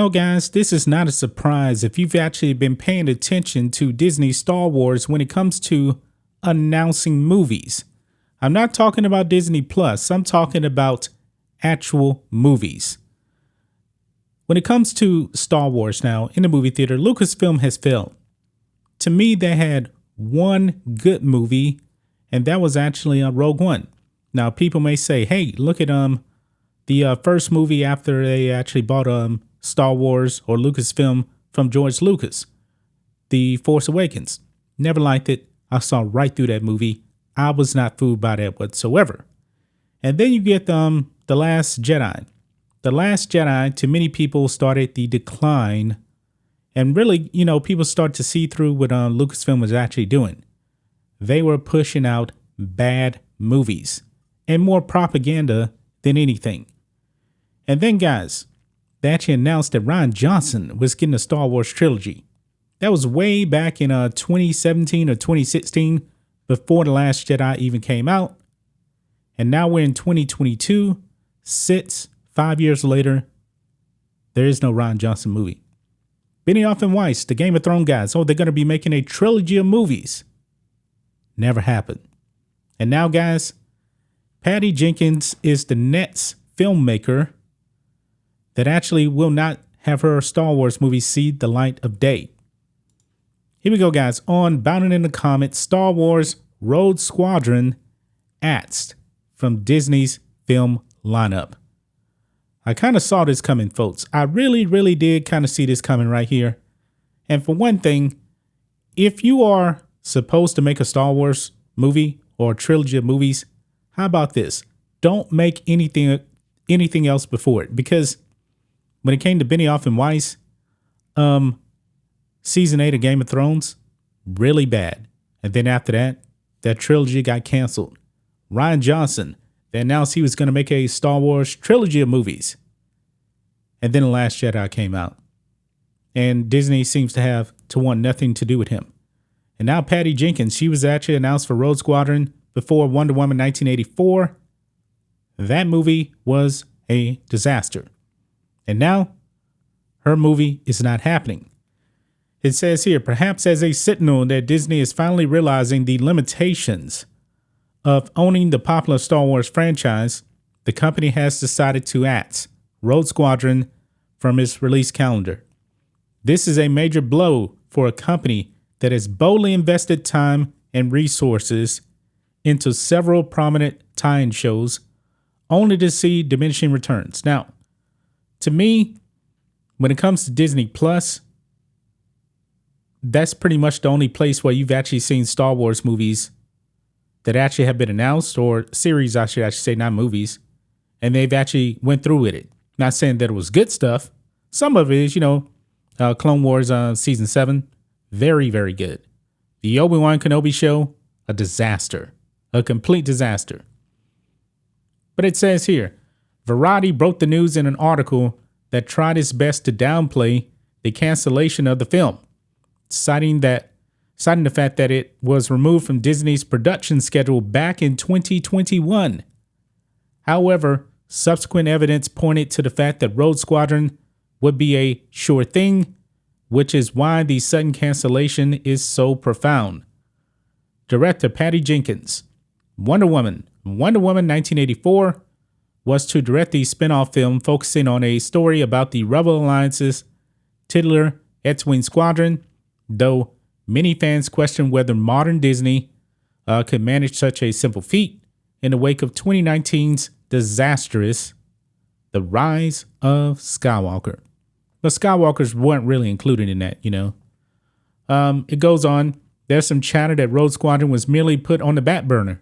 No, guys, this is not a surprise if you've actually been paying attention to Disney Star Wars when it comes to announcing movies. I'm not talking about Disney Plus, I'm talking about actual movies. When it comes to Star Wars now in the movie theater, Lucasfilm has failed. To me, they had one good movie, and that was actually Rogue One. Now, people may say, hey, look at the first movie after they actually bought Star Wars or Lucasfilm from George Lucas, The Force Awakens. Never liked it. I saw right through that movie. I was not fooled by that whatsoever. And then you get The Last Jedi. The Last Jedi, to many people, started the decline. And really, people start to see through what Lucasfilm was actually doing. They were pushing out bad movies and more propaganda than anything. And then, guys, they actually announced that Rian Johnson was getting a Star Wars trilogy. That was way back in 2017 or 2016, before The Last Jedi even came out. And now we're in 2022, 5 years later, there is no Rian Johnson movie. Benioff and Weiss, the Game of Thrones guys, they're going to be making a trilogy of movies. Never happened. And now, guys, Patty Jenkins is the next filmmaker that actually will not have her Star Wars movie see the light of day. Here we go, guys. On Bounding in the Comments, Star Wars Rhodes Squadron axed from Disney's film lineup. I kind of saw this coming, folks. I really, really did kind of see this coming right here. And for one thing, if you are supposed to make a Star Wars movie or a trilogy of movies, how about this? Don't make anything else before it. Because when it came to Benioff and Weiss, season 8 of Game of Thrones, really bad. And then after that, that trilogy got canceled. Rian Johnson, they announced he was going to make a Star Wars trilogy of movies. And then The Last Jedi came out. And Disney seems to want nothing to do with him. And now Patty Jenkins, she was actually announced for Rogue Squadron before Wonder Woman 1984. That movie was a disaster. And now her movie is not happening. It says here, perhaps as a signal that Disney is finally realizing the limitations of owning the popular Star Wars franchise, the company has decided to axe Rogue Squadron from its release calendar. This is a major blow for a company that has boldly invested time and resources into several prominent tie-in shows, only to see diminishing returns. Now, to me, when it comes to Disney Plus, that's pretty much the only place where you've actually seen Star Wars movies that actually have been announced, or series, I should say, not movies, and they've actually went through with it. Not saying that it was good stuff. Some of it is, Clone Wars season 7, very, very good. The Obi-Wan Kenobi show, a disaster, a complete disaster. But it says here, Variety broke the news in an article that tried its best to downplay the cancellation of the film, citing the fact that it was removed from Disney's production schedule back in 2021. However, subsequent evidence pointed to the fact that Rogue Squadron would be a sure thing, which is why the sudden cancellation is so profound. Director Patty Jenkins, Wonder Woman 1984, was to direct the spin-off film focusing on a story about the Rebel Alliance's titular X-Wing Squadron, though many fans question whether modern Disney could manage such a simple feat in the wake of 2019's disastrous The Rise of Skywalker. But Skywalkers weren't really included in that, It goes on. There's some chatter that Rogue Squadron was merely put on the back burner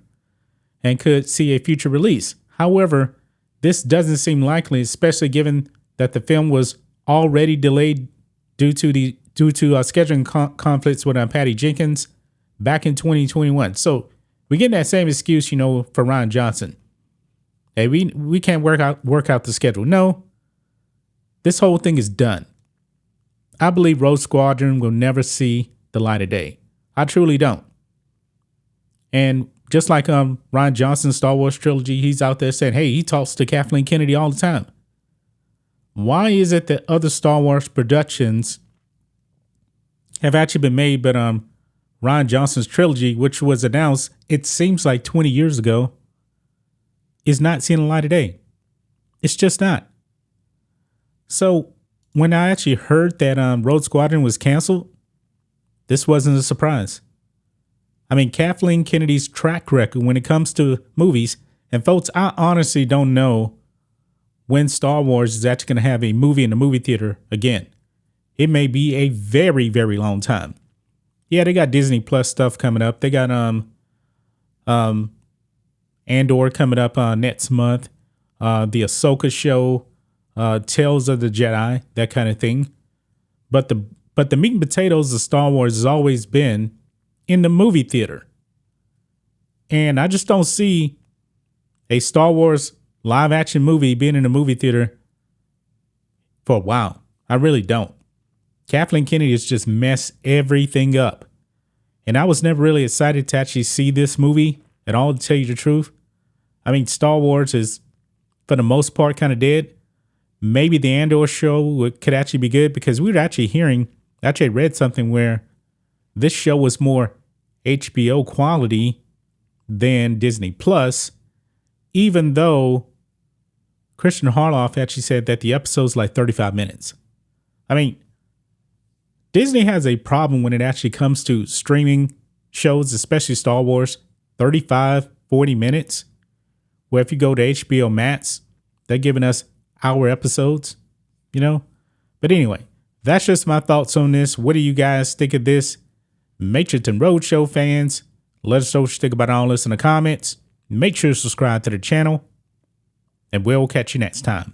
and could see a future release. However, this doesn't seem likely, especially given that the film was already delayed due to scheduling conflicts with Patty Jenkins back in 2021. So we get that same excuse, for Rian Johnson. Hey, we can't work out the schedule. No, this whole thing is done. I believe Rogue Squadron will never see the light of day. I truly don't. And just like Rian Johnson's Star Wars trilogy, he's out there saying, hey, he talks to Kathleen Kennedy all the time. Why is it that other Star Wars productions have actually been made, but Rian Johnson's trilogy, which was announced, it seems like 20 years ago, is not seeing the light of day? It's just not. So when I actually heard that Rogue Squadron was canceled, this wasn't a surprise. I mean, Kathleen Kennedy's track record when it comes to movies, and folks, I honestly don't know when Star Wars is actually going to have a movie in the movie theater again. It may be a very, very long time. Yeah, they got Disney Plus stuff coming up. They got Andor coming up next month. The Ahsoka show, Tales of the Jedi, that kind of thing. But the meat and potatoes of Star Wars has always been in the movie theater. And I just don't see a Star Wars live action movie being in a movie theater for a while. I really don't. Kathleen Kennedy has just messed everything up. And I was never really excited to actually see this movie at all, to tell you the truth. I mean, Star Wars is, for the most part, kind of dead. Maybe the Andor show could actually be good, because we were actually hearing, I actually read something where this show was more HBO quality than Disney Plus, even though Christian Harloff actually said that the episode's like 35 minutes. I mean, Disney has a problem when it actually comes to streaming shows, especially Star Wars, 35, 40 minutes. Where if you go to HBO Max, they're giving us hour episodes, you know? But anyway, that's just my thoughts on this. What do you guys think of this? Matrixx and Rhodes Show fans, let us know what you think about all this in the comments. Make sure to subscribe to the channel, and we'll catch you next time.